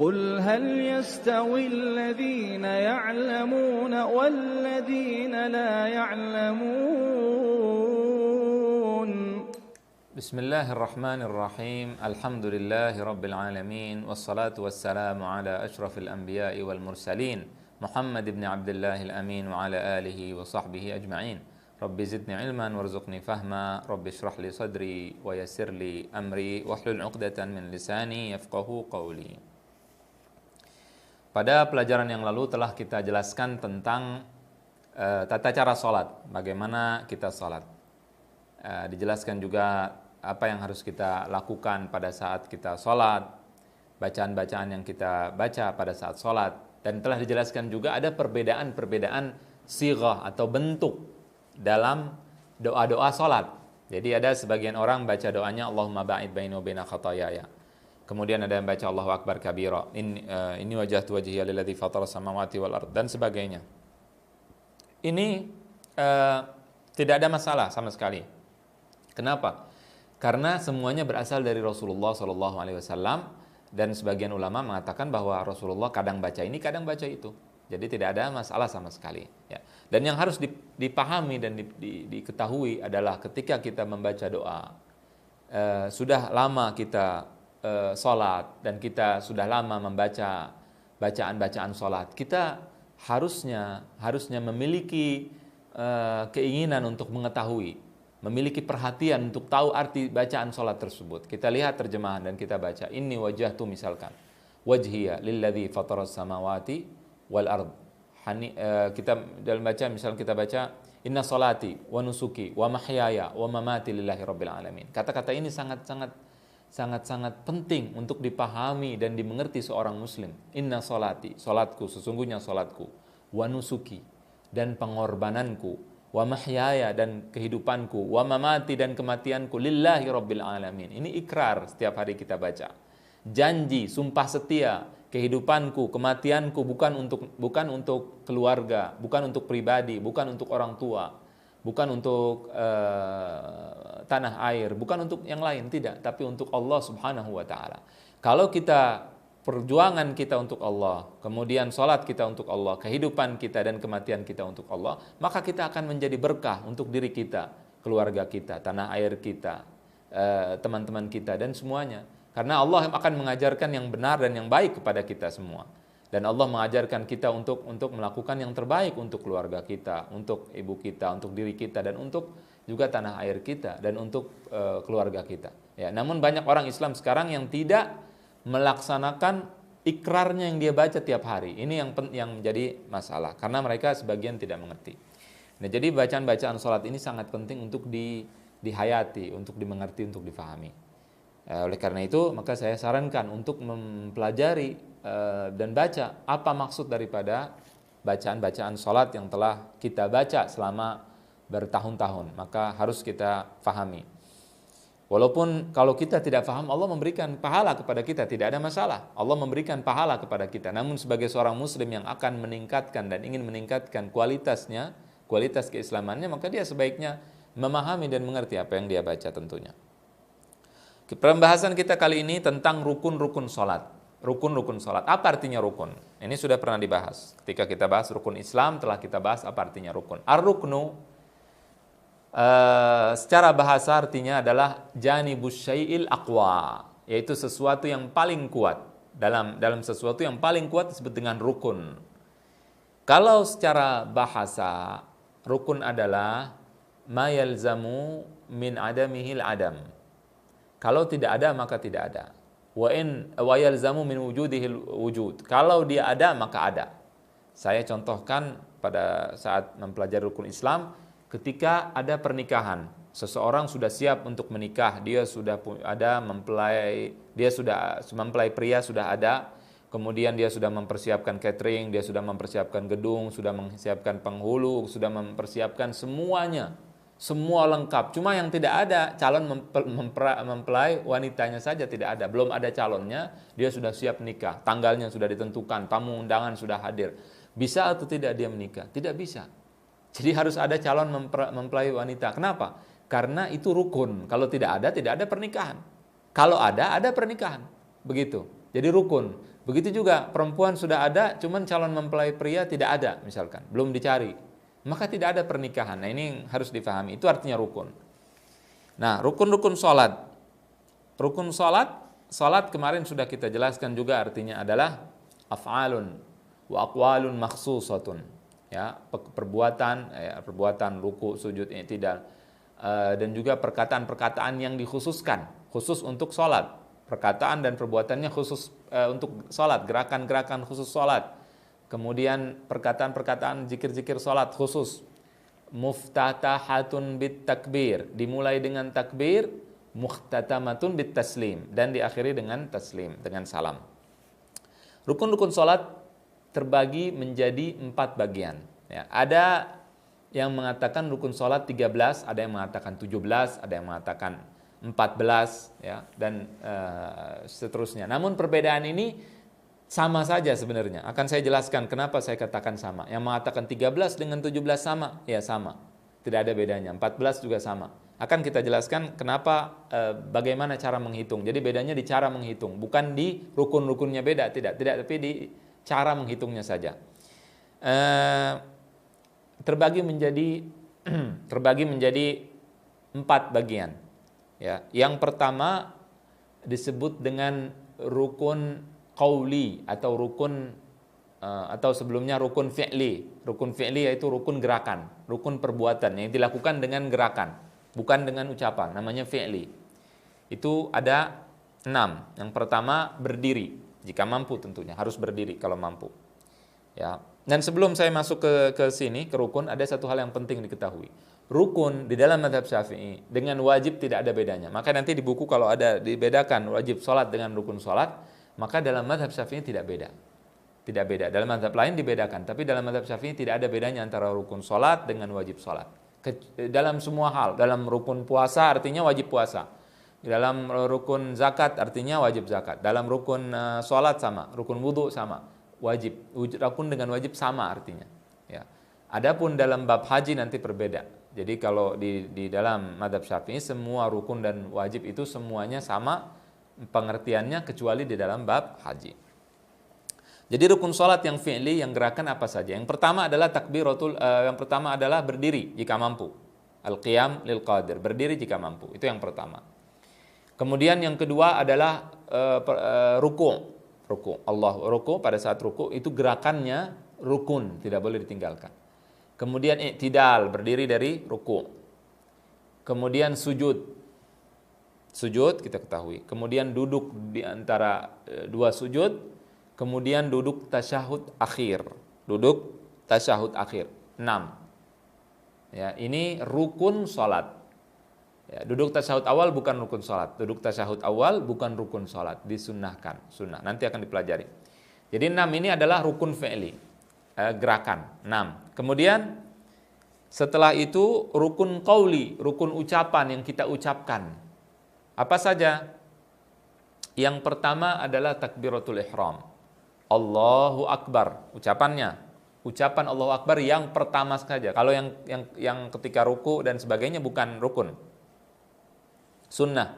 قل هل يستوي الذين يعلمون والذين لا يعلمون. بسم الله الرحمن الرحيم. الحمد لله رب العالمين والصلاة والسلام على أشرف الأنبياء والمرسلين محمد بن عبد الله الأمين وعلى آله وصحبه أجمعين. رب زدني علما وارزقني فهما رب اشرح لي صدري ويسر لي أمري واحلل عقدة من لساني يفقهوا قولي. Pada pelajaran yang lalu telah kita jelaskan tentang tata cara sholat, bagaimana kita sholat. Dijelaskan juga apa yang harus kita lakukan pada saat kita sholat, bacaan-bacaan yang kita baca pada saat sholat, dan telah dijelaskan juga ada perbedaan-perbedaan sighah atau bentuk dalam doa-doa sholat. Jadi ada sebagian orang baca doanya Allahumma ba'id baini wa baina khataayaya. Kemudian ada yang baca Allahu Akbar kabira, ini wajhtu wajhiya lilladzi fatara samawati wal ard, dan sebagainya. Ini tidak ada masalah sama sekali. Kenapa? Karena semuanya berasal dari Rasulullah SAW, dan sebagian ulama mengatakan bahwa Rasulullah kadang baca ini, kadang baca itu. Jadi tidak ada masalah sama sekali. Ya. Dan yang harus dipahami dan diketahui adalah ketika kita membaca doa, sudah lama kita sholat dan kita sudah lama membaca bacaan-bacaan sholat, kita harusnya memiliki keinginan untuk mengetahui, memiliki perhatian untuk tahu arti bacaan sholat tersebut. Kita lihat terjemahan dan kita baca, inni wajhtu misalkan wajhiya lilladzi fataras samawati wal ard. Kita dalam baca, misalnya kita baca inna salati wa nusuki wa mahyaya wa mamati lillahi rabbil alamin. Kata-kata ini sangat penting untuk dipahami dan dimengerti seorang muslim. Inna salati, salatku, sesungguhnya salatku, wa nusuki, dan pengorbananku, wa mahyaya, dan kehidupanku, wa mamati, dan kematianku, lillahi rabbil alamin. Ini ikrar setiap hari kita baca. Janji, sumpah setia, kehidupanku, kematianku bukan untuk keluarga, bukan untuk pribadi, bukan untuk orang tua, bukan untuk tanah air, bukan untuk yang lain, tidak, tapi untuk Allah Subhanahu wa taala. Kalau kita perjuangan kita untuk Allah, kemudian salat kita untuk Allah, kehidupan kita dan kematian kita untuk Allah, maka kita akan menjadi berkah untuk diri kita, keluarga kita, tanah air kita, teman-teman kita, dan semuanya. Karena Allah akan mengajarkan yang benar dan yang baik kepada kita semua. Dan Allah mengajarkan kita untuk melakukan yang terbaik untuk keluarga kita, untuk ibu kita, untuk diri kita, dan untuk juga tanah air kita, dan untuk keluarga kita. Ya, namun banyak orang Islam sekarang yang tidak melaksanakan ikrarnya yang dia baca tiap hari. Ini yang menjadi masalah, karena mereka sebagian tidak mengerti. Nah, jadi bacaan-bacaan sholat ini sangat penting untuk dihayati, untuk dimengerti, untuk difahami. Oleh karena itu, maka saya sarankan untuk mempelajari dan baca apa maksud daripada bacaan-bacaan sholat yang telah kita baca selama bertahun-tahun. Maka harus kita fahami. Walaupun kalau kita tidak faham, Allah memberikan pahala kepada kita, tidak ada masalah. Allah memberikan pahala kepada kita. Namun sebagai seorang muslim yang akan meningkatkan dan ingin meningkatkan kualitas keislamannya, maka dia sebaiknya memahami dan mengerti apa yang dia baca tentunya. Pembahasan kita kali ini tentang rukun-rukun sholat. Rukun-rukun sholat. Apa artinya rukun? Ini sudah pernah dibahas. Ketika kita bahas rukun Islam, telah kita bahas apa artinya rukun. Ar-ruknu secara bahasa artinya adalah janibus syai'il aqwa, yaitu sesuatu yang paling kuat. Dalam sesuatu yang paling kuat disebut dengan rukun. Kalau secara bahasa, rukun adalah ma yalzamu min adamihil adam. Kalau tidak ada, maka tidak ada. Wa yalzamu min wujudihil wujud. Kalau dia ada, maka ada. Saya contohkan pada saat mempelajari rukun Islam, ketika ada pernikahan, seseorang sudah siap untuk menikah, dia sudah ada mempelai pria sudah ada, kemudian dia sudah mempersiapkan catering, dia sudah mempersiapkan gedung, sudah mempersiapkan penghulu, sudah mempersiapkan semuanya. Semua lengkap, cuma yang tidak ada calon mempelai wanitanya saja tidak ada, belum ada calonnya, dia sudah siap nikah, tanggalnya sudah ditentukan, tamu undangan sudah hadir. Bisa atau tidak dia menikah? Tidak bisa. Jadi harus ada calon mempelai wanita. Kenapa? Karena itu rukun. Kalau tidak ada pernikahan. Kalau ada pernikahan. Begitu. Jadi rukun. Begitu juga perempuan sudah ada, cuman calon mempelai pria tidak ada misalkan, belum dicari. Maka tidak ada pernikahan. Nah ini harus difahami, itu artinya rukun. Nah rukun-rukun sholat. Rukun sholat kemarin sudah kita jelaskan juga artinya adalah af'alun wa aqwalun makhsusatun. Ya, perbuatan ruku, sujud, i'tidal, dan juga perkataan-perkataan yang dikhususkan, khusus untuk sholat. Perkataan dan perbuatannya khusus untuk sholat, gerakan-gerakan khusus sholat. Kemudian perkataan-perkataan zikir-zikir sholat khusus. Muftatahatun bit takbir, dimulai dengan takbir, muhtatamatun bit taslim, dan diakhiri dengan taslim, dengan salam. Rukun-rukun sholat terbagi menjadi 4 bagian. Ya, ada yang mengatakan rukun sholat 13, ada yang mengatakan 17, ada yang mengatakan 14, ya, dan seterusnya. Namun perbedaan ini sama saja sebenarnya. Akan saya jelaskan kenapa saya katakan sama. Yang mengatakan 13 dengan 17 sama, ya sama. Tidak ada bedanya. 14 juga sama. Akan kita jelaskan kenapa, bagaimana cara menghitung. Jadi bedanya di cara menghitung, bukan di rukun-rukunnya beda, tidak, tapi di cara menghitungnya saja. Terbagi menjadi 4 bagian. Ya, yang pertama disebut dengan rukun qauli atau rukun atau sebelumnya rukun fi'li. Rukun fi'li yaitu rukun gerakan, rukun perbuatan yang dilakukan dengan gerakan, bukan dengan ucapan, namanya fi'li. Itu ada 6. Yang pertama berdiri, jika mampu tentunya, harus berdiri kalau mampu. Ya. Dan sebelum saya masuk ke sini, ke rukun, ada satu hal yang penting diketahui. Rukun di dalam mazhab Syafi'i dengan wajib tidak ada bedanya. Maka nanti di buku kalau ada dibedakan wajib sholat dengan rukun sholat, maka dalam mazhab Syafi'i tidak beda. Tidak beda. Dalam mazhab lain dibedakan, tapi dalam mazhab Syafi'i tidak ada bedanya antara rukun sholat dengan wajib sholat. Dalam semua hal, dalam rukun puasa artinya wajib puasa. Dalam rukun zakat artinya wajib zakat. Dalam rukun sholat sama, rukun wudu sama, wajib. Rukun dengan wajib sama artinya. Ya. Adapun dalam bab haji nanti berbeda. Jadi kalau di dalam mazhab Syafi'i semua rukun dan wajib itu semuanya sama pengertiannya kecuali di dalam bab haji. Jadi rukun sholat yang fi'li, yang gerakan apa saja? Yang pertama adalah yang pertama adalah berdiri jika mampu. Al-qiyam lil qadir, berdiri jika mampu. Itu yang pertama. Kemudian yang kedua adalah ruku'. Ruku' pada saat ruku' itu gerakannya rukun, tidak boleh ditinggalkan. Kemudian i'tidal, berdiri dari ruku'. Kemudian sujud kita ketahui. Kemudian duduk di antara 2 sujud. Kemudian duduk tasyahud akhir. 6. Ya, ini rukun salat. Ya, duduk tasyahud awal bukan rukun salat. Duduk tasyahud awal bukan rukun salat, disunnahkan, sunnah. Nanti akan dipelajari. Jadi 6 ini adalah rukun fi'li. Gerakan 6. Kemudian setelah itu rukun qauli, rukun ucapan yang kita ucapkan. Apa saja? Yang pertama adalah takbiratul ihram. Allahu Akbar, ucapannya. Ucapan Allahu Akbar yang pertama saja. Kalau yang ketika ruku dan sebagainya bukan rukun. Sunnah.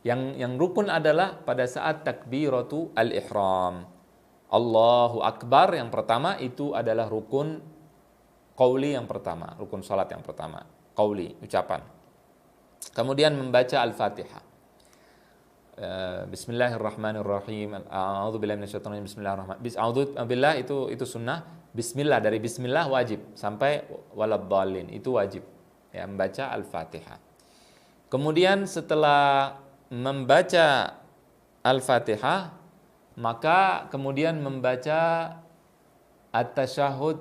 Yang rukun adalah pada saat takbiratul ihram. Allahu Akbar yang pertama itu adalah rukun qauli yang pertama, rukun salat yang pertama, qauli, ucapan. Kemudian membaca Al-Fatihah. Bismillahirrahmanirrahim. A'udzubillahi minasyaitonir rajim. Bismillahirrahmanirrahim. A'udzubillah itu sunnah. Bismillah, dari bismillah wajib sampai waladdallin itu wajib. Ya, membaca Al-Fatihah. Kemudian setelah membaca Al-Fatihah, maka kemudian membaca at-tasyahud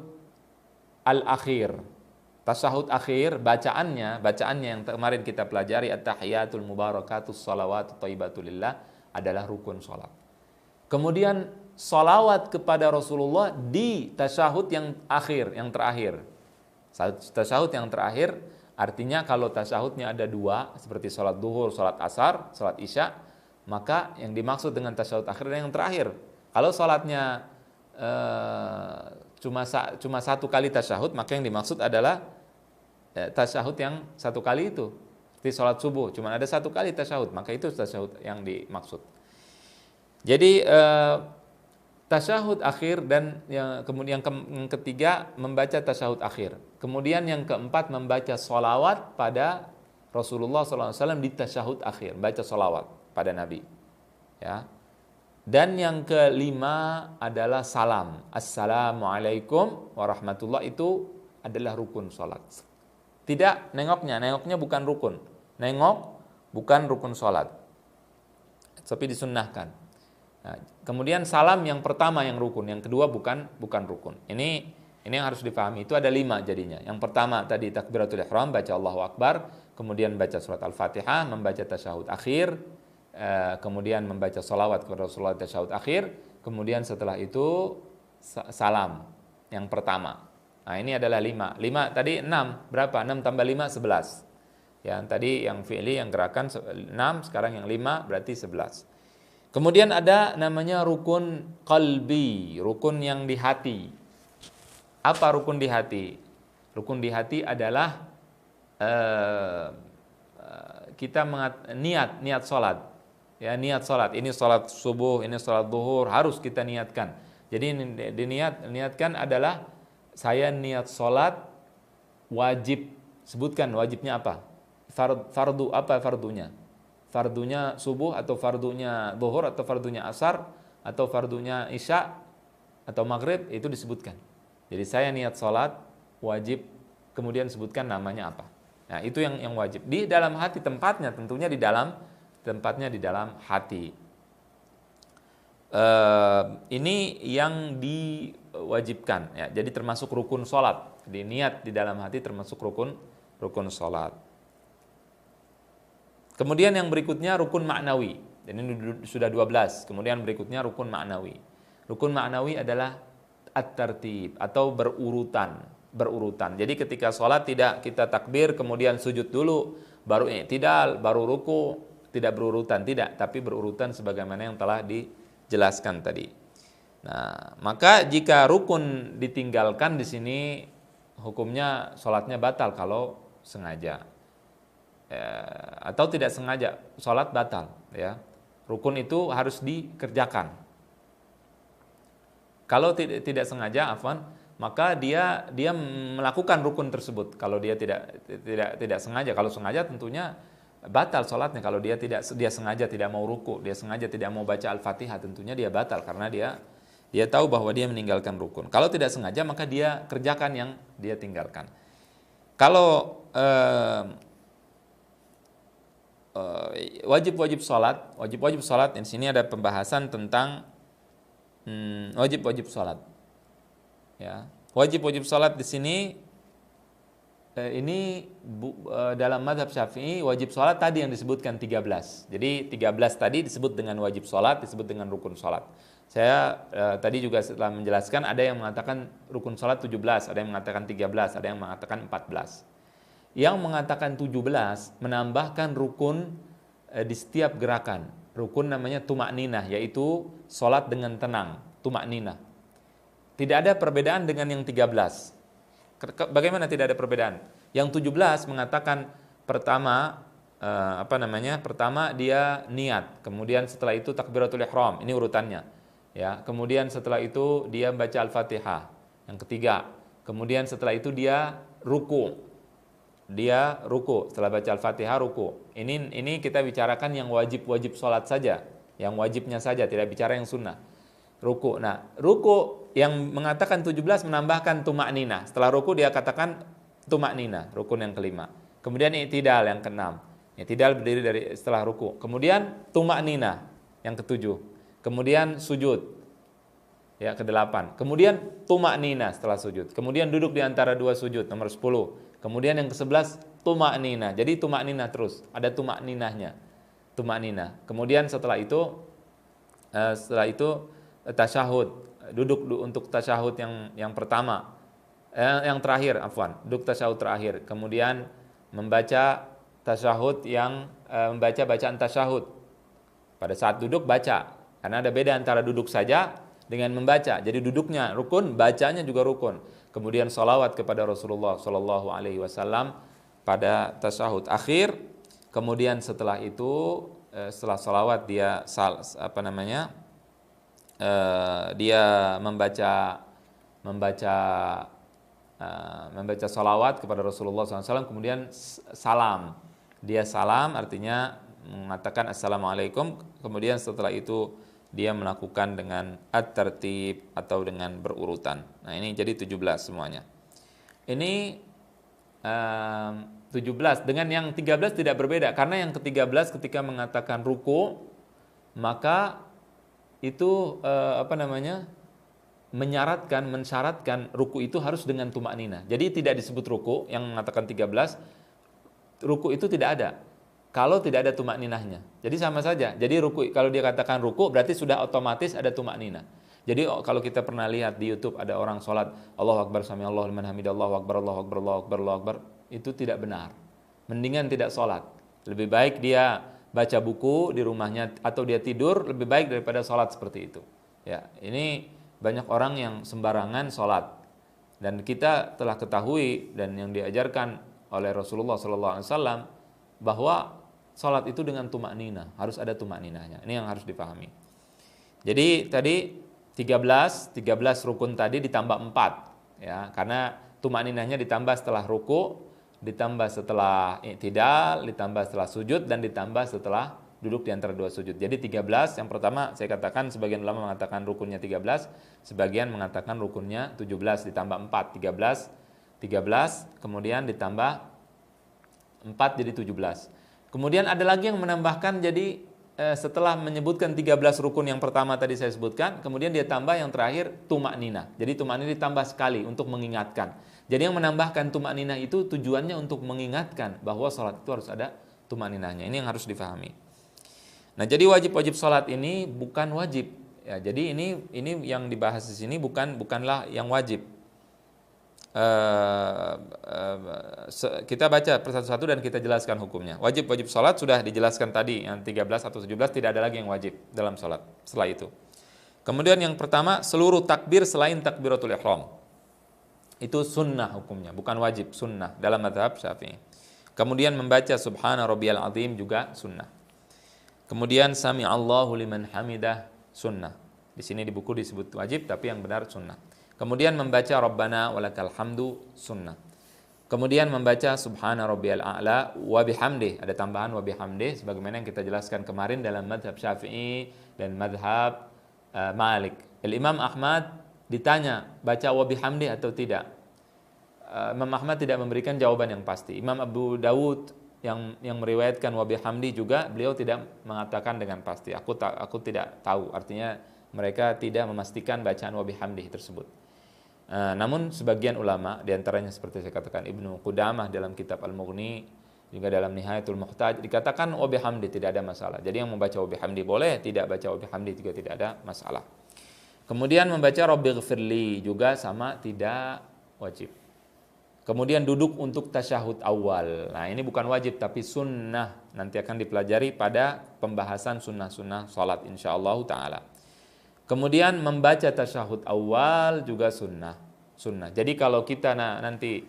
al-akhir. Tasyahud akhir, bacaannya yang kemarin kita pelajari, at-tahiyatul mubarakatus salawatut thayyibatulillah, adalah rukun salat. Kemudian salawat kepada Rasulullah di tasyahud yang akhir, yang terakhir. Tasyahud yang terakhir artinya kalau tasyahudnya ada 2 seperti salat duhur, salat asar, salat isya, maka yang dimaksud dengan tasyahud akhir adalah yang terakhir. Kalau salatnya cuma 1 kali tasyahud, maka yang dimaksud adalah tasyahud yang 1 kali itu. Seperti salat subuh cuma ada 1 kali tasyahud, maka itu tasyahud yang dimaksud. Jadi tasyahud akhir, dan kemudian yang ketiga membaca tasyahud akhir. Kemudian yang keempat membaca sholawat pada Rasulullah SAW di tasyahud akhir, baca sholawat pada Nabi. Ya. Dan yang kelima adalah salam. Assalamualaikum warahmatullahi, itu adalah rukun sholat. Tidak nengoknya bukan rukun. Nengok bukan rukun sholat. Tapi disunnahkan. Nah, kemudian salam yang pertama yang rukun, yang kedua bukan rukun. Ini yang harus dipahami. Itu ada 5 jadinya. Yang pertama tadi takbiratul ihram, baca Allahu Akbar, kemudian baca surat Al-Fatihah, membaca tasyahud akhir, kemudian membaca sholawat kepada Rasulullah tasyahud akhir, kemudian setelah itu salam yang pertama. Nah, ini adalah 5 tadi 6, berapa? 6 tambah 5, 11. Yang tadi yang fi'li, yang gerakan 6, sekarang yang 5 berarti 11. Kemudian ada namanya rukun qalbi, rukun yang di hati. Apa rukun di hati? Rukun di hati adalah kita niat sholat. Ya, niat sholat. Ini sholat subuh, ini sholat zuhur, harus kita niatkan. Jadi niatkan adalah saya niat sholat wajib. Sebutkan wajibnya apa? Fardu apa fardunya? Fardunya subuh atau fardunya zuhur atau fardunya asar atau fardunya isya atau maghrib, itu disebutkan. Jadi saya niat sholat wajib, kemudian sebutkan namanya apa. Nah, itu yang wajib. Di dalam hati tempatnya, tentunya di dalam hati. Ini yang diwajibkan. Ya, jadi termasuk rukun sholat. Jadi niat di dalam hati termasuk rukun sholat. Kemudian yang berikutnya rukun ma'nawi. Dan ini sudah 12. Kemudian berikutnya rukun ma'nawi. Rukun ma'nawi adalah at-tartib atau berurutan. Jadi ketika sholat tidak kita takbir kemudian sujud dulu, baru i'tidal, baru ruku, tidak berurutan, tidak, tapi berurutan sebagaimana yang telah dijelaskan tadi. Nah, maka jika rukun ditinggalkan di sini hukumnya sholatnya batal kalau sengaja. Atau tidak sengaja, sholat batal. Ya, rukun itu harus dikerjakan. Kalau tidak sengaja, maka dia melakukan rukun tersebut. Kalau dia tidak sengaja, kalau sengaja tentunya batal sholatnya. Kalau dia sengaja tidak mau ruku, dia sengaja tidak mau baca Al-Fatihah, tentunya dia batal karena dia tahu bahwa dia meninggalkan rukun. Kalau tidak sengaja, maka dia kerjakan yang dia tinggalkan. Kalau wajib-wajib sholat, di sini ada pembahasan tentang wajib-wajib sholat. Ya, wajib-wajib sholat di sini dalam mazhab Syafi'i wajib sholat tadi yang disebutkan 13. Jadi 13 tadi disebut dengan wajib sholat, disebut dengan rukun sholat. Saya tadi juga setelah menjelaskan, ada yang mengatakan rukun sholat 17, ada yang mengatakan 13, ada yang mengatakan 14. Yang mengatakan 17 menambahkan rukun di setiap gerakan. Rukun namanya tuma'ninah, yaitu sholat dengan tenang, tuma'ninah. Tidak ada perbedaan dengan yang 13. Bagaimana tidak ada perbedaan? Yang 17 mengatakan pertama pertama dia niat, kemudian setelah itu takbiratul ihram, ini urutannya. Ya, kemudian setelah itu dia baca Al-Fatihah. Yang ketiga, kemudian setelah itu dia ruku. Setelah baca Al-Fatihah ruku. Ini kita bicarakan yang wajib sholat saja, yang wajibnya saja, tidak bicara yang sunnah. Ruku. Nah, ruku yang mengatakan 17 menambahkan tuma'ninah. Setelah ruku dia katakan tuma'ninah, rukun yang kelima. Kemudian i'tidal yang keenam. I'tidal berdiri dari setelah ruku. Kemudian tuma'ninah yang ketujuh. Kemudian sujud. Ya, ke-8. Kemudian tuma'ninah setelah sujud. Kemudian duduk di antara dua sujud, nomor 10. Kemudian yang ke-11 tuma'ninah. Jadi tuma'ninah terus, ada tuma'ninahnya. Tuma'ninah. Kemudian setelah itu tasyahud. Duduk untuk tasyahud yang pertama. Yang terakhir, duduk tasyahud terakhir. Kemudian membaca tasyahud membaca bacaan tasyahud. Pada saat duduk baca. Karena ada beda antara duduk saja dengan membaca. Jadi duduknya rukun, bacanya juga rukun. Kemudian sholawat kepada Rasulullah Shallallahu Alaihi Wasallam pada tasyahud akhir. Kemudian setelah itu, setelah sholawat dia dia membaca salawat kepada Rasulullah SAW, kemudian salam. Dia salam artinya mengatakan assalamualaikum, kemudian setelah itu dia melakukan dengan at-tertib atau dengan berurutan. Nah ini jadi 17 semuanya. Ini 17 dengan yang 13 tidak berbeda, karena yang ke-13 ketika mengatakan ruku, maka itu mensyaratkan ruku itu harus dengan tumakninah. Jadi tidak disebut ruku yang mengatakan 13, ruku itu tidak ada kalau tidak ada tumakninahnya. Jadi sama saja. Jadi ruku, kalau dia katakan ruku berarti sudah otomatis ada tumakninah. Jadi kalau kita pernah lihat di YouTube ada orang sholat Allahu Akbar sami Allahu liman hamidah, Allahu Akbar, Allahu Akbar, Allahu Akbar, Allahu Akbar, itu tidak benar. Mendingan tidak sholat. Lebih baik dia baca buku di rumahnya atau dia tidur, lebih baik daripada sholat seperti itu. Ya, ini banyak orang yang sembarangan sholat, dan kita telah ketahui dan yang diajarkan oleh Rasulullah SAW bahwa sholat itu dengan tumakninah, harus ada tumakninahnya. Ini yang harus dipahami. Jadi tadi 13 rukun tadi ditambah 4 ya, karena tumakninahnya ditambah setelah ruku, ditambah setelah i'tidal, ditambah setelah sujud, dan ditambah setelah duduk di antara dua sujud. Jadi 13, yang pertama saya katakan sebagian ulama mengatakan rukunnya 13, sebagian mengatakan rukunnya 17 ditambah 4, 13, kemudian ditambah 4 jadi 17. Kemudian ada lagi yang menambahkan, jadi setelah menyebutkan 13 rukun yang pertama tadi saya sebutkan, kemudian dia tambah yang terakhir tumakninah. Jadi tumakninah ditambah sekali untuk mengingatkan. Jadi yang menambahkan tumakninah itu tujuannya untuk mengingatkan bahwa sholat itu harus ada tumakninahnya. Ini yang harus difahami. Nah, jadi wajib-wajib sholat ini bukan wajib. Ya, jadi ini yang dibahas di sini bukanlah yang wajib. Kita baca persatu-satu dan kita jelaskan hukumnya. Wajib-wajib sholat sudah dijelaskan tadi, yang 13 atau 17 tidak ada lagi yang wajib dalam sholat setelah itu. Kemudian yang pertama, seluruh takbir selain takbiratul ihram. Itu sunnah hukumnya, bukan wajib, sunnah dalam mazhab Syafi'i. Kemudian membaca subhana rabbiyal azim juga sunnah. Kemudian sami Allahu liman hamidah sunnah. Di sini di buku disebut wajib, tapi yang benar sunnah. Kemudian membaca Rabbana walakal hamdu sunnah. Kemudian membaca Subhana rabbiyal a'la wa bihamdih, ada tambahan wa bihamdih sebagaimana yang kita jelaskan kemarin dalam mazhab Syafi'i dan mazhab Malik. Imam Ahmad ditanya baca wa bihamdih atau tidak. Imam Ahmad tidak memberikan jawaban yang pasti. Imam Abu Dawud yang meriwayatkan wa bihamdih juga, beliau tidak mengatakan dengan pasti. Aku tidak tahu, artinya mereka tidak memastikan bacaan wa bihamdih tersebut. Namun sebagian ulama, diantaranya seperti saya katakan Ibnu Qudamah dalam kitab Al-Mughni, juga dalam Nihayatul Muhtaj, dikatakan wa bihamdi tidak ada masalah. Jadi yang membaca wa bihamdi boleh, tidak baca wa bihamdi juga tidak ada masalah. Kemudian membaca Rabbighfirli juga sama, tidak wajib. Kemudian duduk untuk tasyahud awal. Nah ini bukan wajib tapi sunnah. Nanti akan dipelajari pada pembahasan sunnah-sunnah salat insyaallah ta'ala. Kemudian membaca tasyahud awal juga sunnah. Jadi kalau kita nanti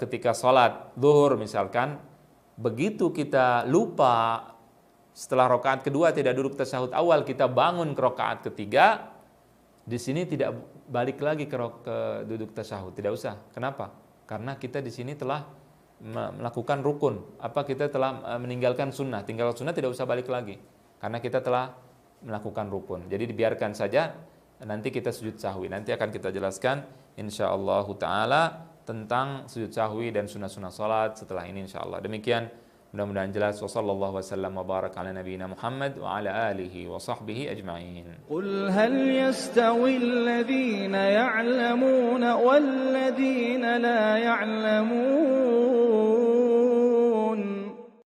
ketika sholat zuhur misalkan, begitu kita lupa setelah rakaat kedua tidak duduk tasyahud awal, kita bangun ke rakaat ketiga, di sini tidak balik lagi ke duduk tasyahud, tidak usah. Kenapa? Karena kita di sini telah melakukan rukun. Kita telah meninggalkan sunnah. Tinggal sunnah tidak usah balik lagi, karena kita telah melakukan rukun. Jadi dibiarkan saja, nanti kita sujud sahwi. Nanti akan kita jelaskan insyaallah ta'ala tentang sujud sahwi dan sunnah-sunnah salat setelah ini insyaallah. Demikian, mudah-mudahan jelas. Wassallallahu wasallam wa baraka ala nabiyyina Muhammad wa ala alihi wa sahbihi ajma'in. Qul hal yastawi alladhina ya'lamuna wal ladhina la ya'lamun